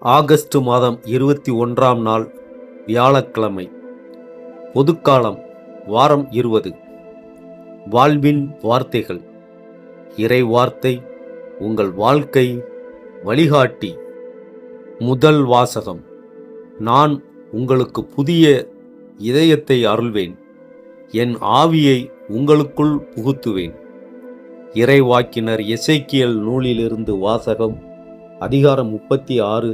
August மாதம் 21ஆம் நாள் வியாழக்கிழமை. பொதுக்காலம் வாரம் 20. வாழ்வின் வார்த்தைகள். இறை வார்த்தை உங்கள் வாழ்க்கை வழிகாட்டி. முதல் வாசகம். நான் உங்களுக்கு புதிய இதயத்தை அருள்வேன், என் ஆவியை உங்களுக்குள் புகுத்துவேன். இறைவாக்கினர் எசேக்கியேல் நூலிலிருந்து வாசகம். அதிகாரம் 36,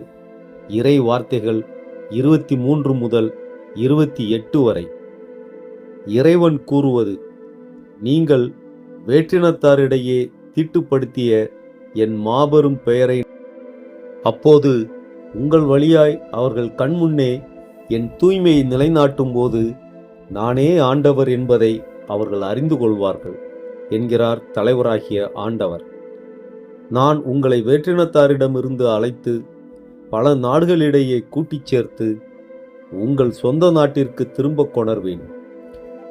இறை வார்த்தைகள் 23 முதல் 28 வரை. இறைவன் கூறுவது: நீங்கள் வேற்றினத்தாரிடையே தீட்டுப்படுத்திய என் மாபெரும் பெயரை அப்போது உங்கள் வழியாய் அவர்கள் கண்முன்னே என் தூய்மையை நிலைநாட்டும் போது நானே ஆண்டவர் என்பதை அவர்கள் அறிந்து கொள்வார்கள் என்கிறார் தலைவராகிய ஆண்டவர். நான் உங்களை வேற்றினத்தாரிடமிருந்து அழைத்து பல நாடுகளிடையே கூட்டிச் சேர்த்து உங்கள் சொந்த நாட்டிற்கு திரும்ப கொணர்வேன்.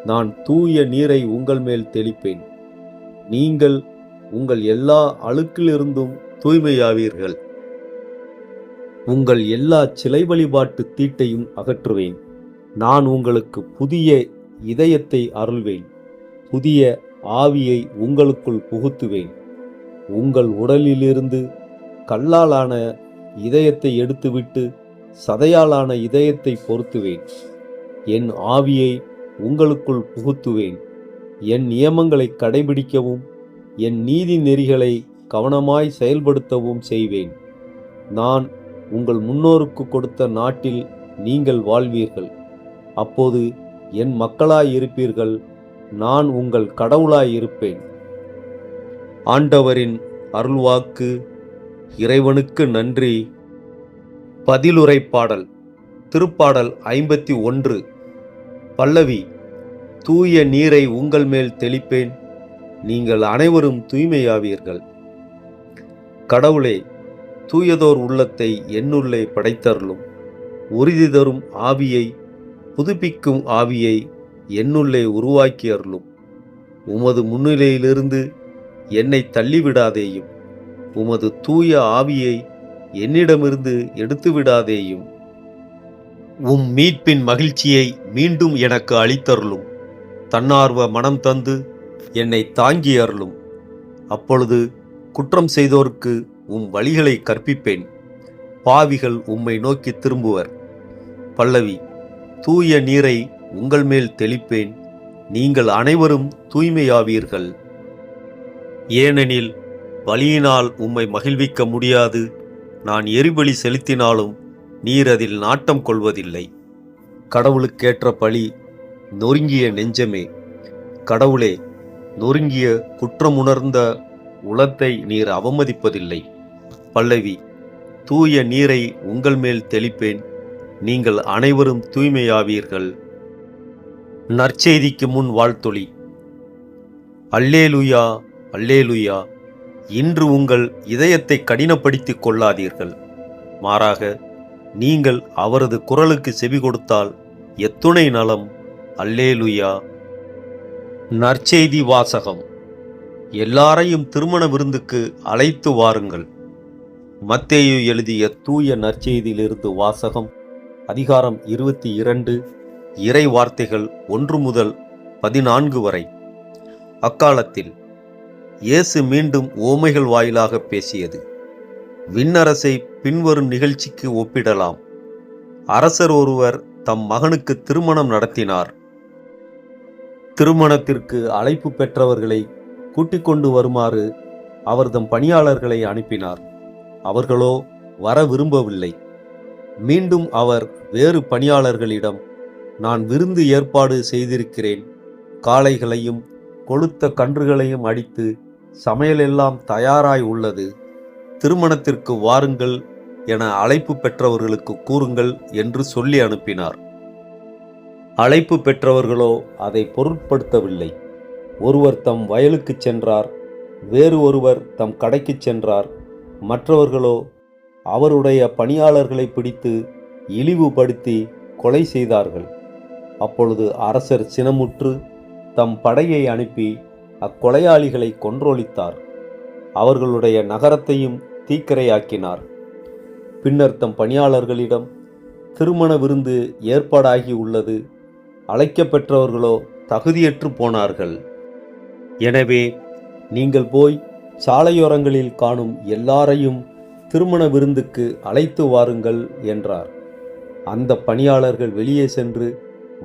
நான் தூய நீரை உங்கள் மேல் தெளிப்பேன். நீங்கள் உங்கள் எல்லா அழுக்கிலிருந்தும் தூய்மையாவீர்கள். உங்கள் எல்லா சிலை வழிபாட்டு தீட்டையும் அகற்றுவேன். நான் உங்களுக்கு புதிய இதயத்தை அருள்வேன், புதிய ஆவியை உங்களுக்குள் புகுத்துவேன். உங்கள் உடலிலிருந்து கல்லாலான இதயத்தை எடுத்துவிட்டு சதையாலான இதயத்தை பொருத்துவேன். என் ஆவியை உங்களுக்குள் புகுத்துவேன். என் நியமங்களை கடைபிடிக்கவும் என் நீதி நெறிகளை கவனமாய் செயல்படுத்தவும் செய்வேன். நான் உங்கள் முன்னோருக்கு கொடுத்த நாட்டில் நீங்கள் வாழ்வீர்கள். அப்போது என் மக்களாயிருப்பீர்கள், நான் உங்கள் கடவுளாயிருப்பேன். ஆண்டவரின் அருள்வாக்கு. இறைவனுக்கு நன்றி. பதிலுரை பாடல். திருப்பாடல் 51. பல்லவி. தூய நீரை உங்கள் மேல் தெளிப்பேன், நீங்கள் அனைவரும் தூய்மையாவீர்கள். கடவுளே, தூயதோர் உள்ளத்தை என்னுள்ளே படைத்தருளும். உறுதி தரும் ஆவியை, புதுப்பிக்கும் ஆவியை என்னுள்ளே உருவாக்கி அருளும். உமது முன்னிலையிலிருந்து என்னை தள்ளிவிடாதேயும், உமது தூய ஆவியை என்னிடமிருந்து எடுத்துவிடாதேயும். மீட்பின் மகிழ்ச்சியை மீண்டும் எனக்கு அளித்தருளும். தன்னார்வ மனம் தந்து என்னை தாங்கி அருளும். அப்பொழுது குற்றம் செய்தோருக்கு வழிகளை கற்பிப்பேன். பாவிகள் உம்மை நோக்கி திரும்புவர். பல்லவி. தூய நீரை உங்கள் மேல் தெளிப்பேன், நீங்கள் அனைவரும் தூய்மையாவீர்கள். ஏனெனில் பலியினால் உம்மை மகிழ்விக்க முடியாது. நான் எரிபலி செலுத்தினாலும் நீர் அதில் நாட்டம் கொள்வதில்லை. கடவுளுக்கேற்ற பலி. நொறுங்கிய நெஞ்சமே, கடவுளே, நொறுங்கிய குற்றமுணர்ந்த உளத்தை நீர் அவமதிப்பதில்லை. பல்லவி. தூய நீரை உங்கள் மேல் தெளிப்பேன், நீங்கள் அனைவரும் தூய்மையாவீர்கள். நற்செய்திக்கு முன் வாழ்த்தொளி. அல்லேலுயா, அல்லேலுயா. இன்று உங்கள் இதயத்தை கடினப்படுத்திக் கொள்ளாதீர்கள். மாறாக நீங்கள் அவரது குரலுக்கு செவி கொடுத்தால் எத்துணை நலம். அல்லேலுயா. நற்செய்தி வாசகம். எல்லாரையும் திருமண விருந்துக்கு அழைத்து வாருங்கள். மத்தேயு எழுதிய தூய நற்செய்தியிலிருந்து வாசகம். அதிகாரம் 22, இறை வார்த்தைகள் 1 முதல் 14 வரை. அக்காலத்தில் இயேசு மீண்டும் உவமைகள் வாயிலாக பேசியது. விண்ணரசை பின்வரும் நிகழ்ச்சிக்கு ஒப்பிடலாம். அரசர் ஒருவர் தம் மகனுக்கு திருமணம் நடத்தினார். திருமணத்திற்கு அழைப்பு பெற்றவர்களை கூட்டிக் கொண்டு வருமாறு அவர் தம் பணியாளர்களை அனுப்பினார். அவர்களோ வர விரும்பவில்லை. மீண்டும் அவர் வேறு பணியாளர்களிடம், நான் விருந்து ஏற்பாடு செய்திருக்கிறேன், காளைகளையும் கொழுத்த கன்றுகளையும் அடித்து சமையலெல்லாம் தயாராய் உள்ளது, திருமணத்திற்கு வாருங்கள் என அழைப்பு பெற்றவர்களுக்கு கூறுங்கள் என்று சொல்லி அனுப்பினார். அழைப்பு பெற்றவர்களோ அதை பொருட்படுத்தவில்லை. ஒருவர் தம் வயலுக்கு சென்றார், வேறு ஒருவர் தம் கடைக்கு சென்றார். மற்றவர்களோ அவருடைய பணியாளர்களை பிடித்து இழிவுபடுத்தி கொலை செய்தார்கள். அப்பொழுது அரசர் சினமுற்று தம் படையை அனுப்பி அக்கொலையாளிகளை கொன்றொழித்தார். அவர்களுடைய நகரத்தையும் தீக்கிரையாக்கினார். பின்னர் தம் பணியாளர்களிடம், திருமண விருந்து ஏற்பாடாகி உள்ளது, அழைக்கப்பெற்றவர்களோ தகுதியற்று போனார்கள். எனவே நீங்கள் போய் சாலையோரங்களில் காணும் எல்லாரையும் திருமண விருந்துக்கு அழைத்து வாருங்கள் என்றார். அந்த பணியாளர்கள் வெளியே சென்று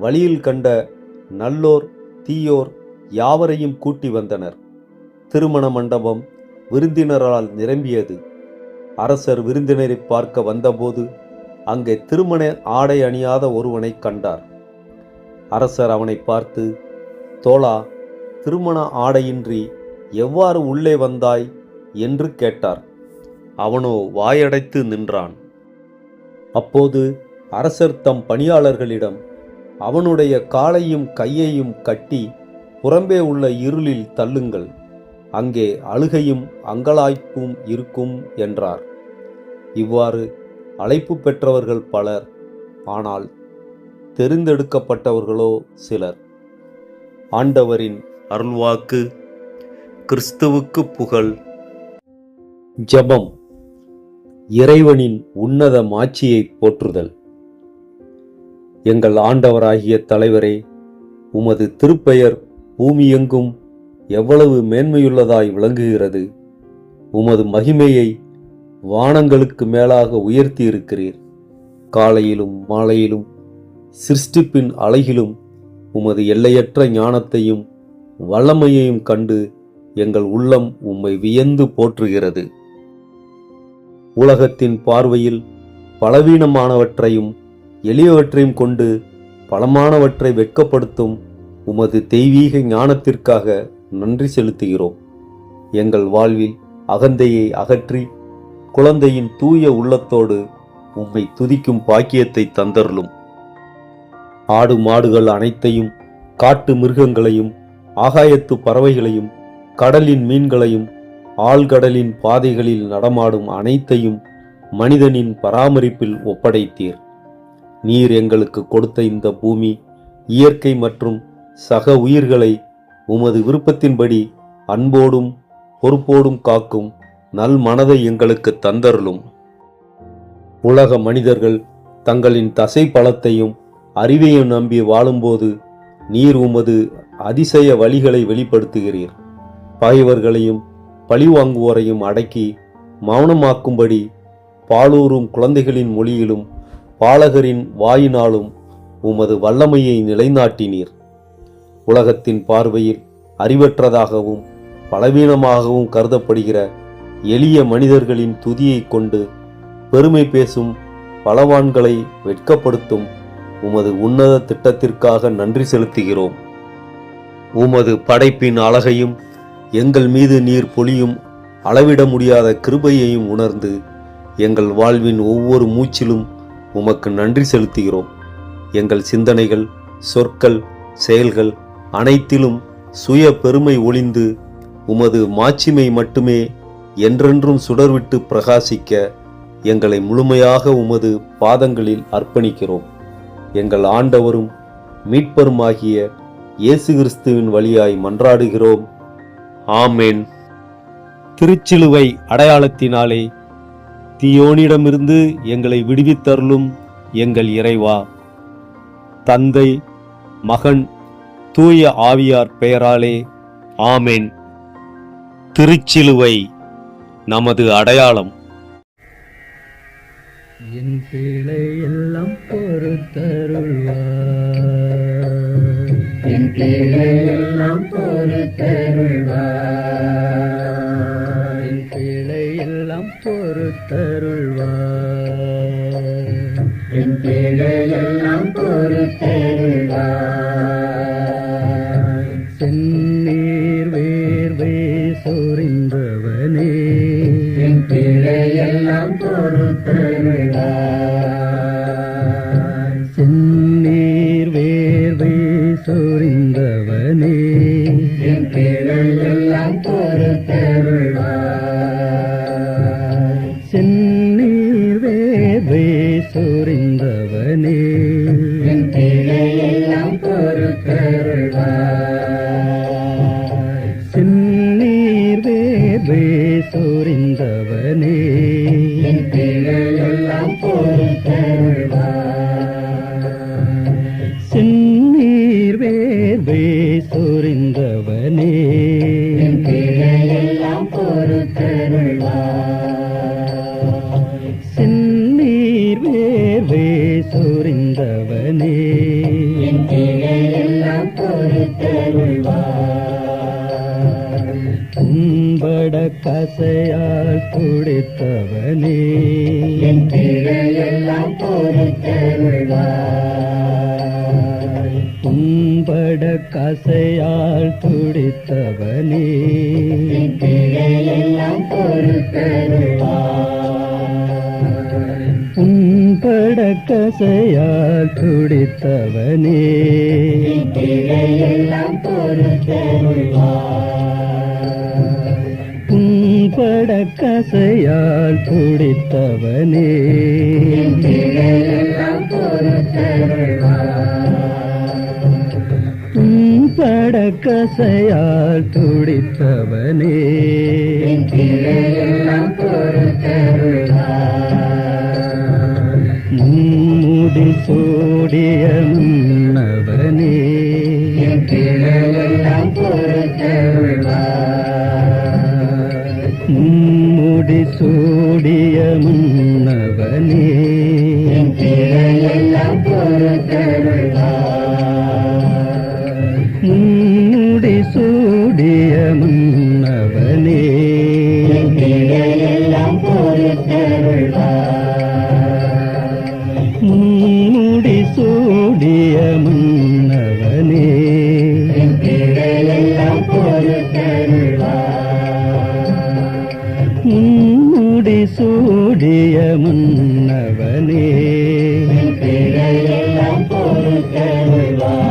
வழியில் கண்ட நல்லோர் தீயோர் யாவரையும் கூட்டி வந்தனர். திருமண மண்டபம் விருந்தினரால் நிரம்பியது. அரசர் விருந்தினரை பார்க்க வந்தபோது அங்கே திருமண ஆடை அணியாத ஒருவனை கண்டார். அரசர் அவனை பார்த்து, தோழா, திருமண ஆடையின்றி எவ்வாறு உள்ளே வந்தாய் என்று கேட்டார். அவனோ வாயடைத்து நின்றான். அப்போது அரசர் தம் பணியாளர்களிடம், அவனுடைய காலையும் கையையும் கட்டி புறம்பே உள்ள இருளில் தள்ளுங்கள், அங்கே அழுகையும் அங்கலாய்ப்பும் இருக்கும் என்றார். இவ்வாறு அழைப்பு பெற்றவர்கள் பலர், ஆனால் தெரிந்தெடுக்கப்பட்டவர்களோ சிலர். ஆண்டவரின் அருள்வாக்கு. கிறிஸ்துவுக்கு புகழ். ஜெபம். இறைவனின் உன்னத மாட்சியை போற்றுதல். எங்கள் ஆண்டவராகிய தலைவரே, உமது திருப்பெயர் பூமியெங்கும் எவ்வளவு மேன்மையுள்ளதாய் விளங்குகிறது. உமது மகிமையை வானங்களுக்கு மேலாக உயர்த்தி இருக்கிறீர். காலையிலும் மாலையிலும் சிருஷ்டிப்பின் அழகிலும் உமது எல்லையற்ற ஞானத்தையும் வல்லமையையும் கண்டு எங்கள் உள்ளம் உம்மை வியந்து போற்றுகிறது. உலகத்தின் பார்வையில் பலவீனமானவற்றையும் எளியவற்றையும் கொண்டு பலமானவற்றை வெட்கப்படுத்தும் உமது தெய்வீக ஞானத்திற்காக நன்றி செலுத்துகிறோம். எங்கள் வாழ்வில் அகந்தையை அகற்றி குழந்தையின் தூய உள்ளத்தோடு உம்மை துதிக்கும் பாக்கியத்தை தந்தருளும். ஆடு மாடுகள் அனைத்தையும், காட்டு மிருகங்களையும், ஆகாயத்து பறவைகளையும், கடலின் மீன்களையும், ஆழ்கடலின் பாதைகளில் நடமாடும் அனைத்தையும் மனிதனின் பராமரிப்பில் ஒப்படைத்தீர். நீர் எங்களுக்கு கொடுத்த இந்த பூமி, இயற்கை மற்றும் சக உயிர்களை உமது விருப்பத்தின்படி அன்போடும் பொறுப்போடும் காக்கும் நல் மனதை எங்களுக்கு தந்தருளும். உலக மனிதர்கள் தங்களின் தசை பலத்தையும் அறிவையும் நம்பி வாழும்போது நீர் உமது அதிசய வழிகளை வெளிப்படுத்துகிறீர். பகைவர்களையும் பழிவாங்குவோரையும் அடக்கி மௌனமாக்கும்படி பாலூரும் குழந்தைகளின் மொழியிலும் பாலகரின் வாயினாலும் உமது வல்லமையை நிலைநாட்டினீர். உலகத்தின் பார்வையில் அறிவற்றதாகவும் பலவீனமாகவும் கருதப்படுகிற எளிய மனிதர்களின் துதியை கொண்டு பெருமை பேசும் பலவான்களை வெட்கப்படுத்தும் உமது உன்னத திட்டத்திற்காக நன்றி செலுத்துகிறோம். உமது படைப்பின் அழகையும் எங்கள் மீது நீர் பொழியும் அளவிட முடியாத கிருபையையும் உணர்ந்து எங்கள் வாழ்வின் ஒவ்வொரு மூச்சிலும் உமக்கு நன்றி செலுத்துகிறோம். எங்கள் சிந்தனைகள், சொற்கள், செயல்கள் அனைத்திலும் சுய பெருமை ஒளிந்து உமது மாட்சிமை மட்டுமே என்றென்றும் சுடர்விட்டு பிரகாசிக்க எங்களை முழுமையாக உமது பாதங்களில் அர்ப்பணிக்கிறோம். எங்கள் ஆண்டவரும் மீட்பருமாகிய இயேசு கிறிஸ்துவின் வழியாய் மன்றாடுகிறோம். ஆமென். திருச்சிலுவை அடையாளத்தினாலே தீயோனிடமிருந்து எங்களை விடுவித்தருளும் எங்கள் இறைவா. தந்தை, மகன், தூய ஆவியார் பெயராலே ஆமென். திருச்சிலுவை நமது அடையாளம். என் பிழை எல்லாம் பொறுத்தருள்வார், என் பிழை எல்லாம் பொறுத்தருள்வார், என் பிழை எல்லாம் பொறுத்தருள்வார், என் பிழை எல்லாம் பொறுத்தருள்வார். செந்நீர் வேர்வை சொரிந்தவனே, என் பிழை எல்லாம் பொறுத்தருள்வார், செந்நீர் வேர்வை சொரிந்தவனே, என் பிழை எல்லாம் பொறுத்தருள்வார், செந்நீர் வேர்வை சொரிந்தவனே, என் பிழை எல்லாம் பொறுத்தருள்வார், செந்நீர் வேர்வை சொரிந்தவனே, என் பிழை எல்லாம் செந்நீர் வேர்வை சொரிந்தவனே என் பிழையெல்லாம் பொறுத்தருள்வாய். உம்பட கசையால் துடித்தவனே என் பிழையெல்லாம் பொறுத்தருள்வாய். உம்பட கசையால் துடித்தவனே என் பிழையெல்லாம் பொறுத்தருள்வாய். உம்பட கசையால் துடித்தவனே என் பிழையெல்லாம் பொறுத்தருள்வாய். உம்பட கசையால் துடித்தவனே என் பிழையெல்லாம் பொறுத்தருள்வாய். உம்பட கசையால் துடித்தவனே என் பிழையெல்லாம் பொறுத்தருள்வாய். மும்முடி சூடிய முன்னவனே என் பிழையெல்லாம் பொறுத்தருள்வாய். மும்முடி சூடிய முன்னவனே என் பிழையெல்லாம் பொறுத்தருள்வாய். மும்முடி சூடிய முன்னவனே என் பிழையெல்லாம் பொறுத்தருள்வாய். மும்முடி சூடிய முன்னவனே என் பிழையெல்லாம் பொறுத்தருள்வாய். மும்முடி சூடிய முன்னவனே என் பிழையெல்லாம் பொறுத்தருள்வாய்.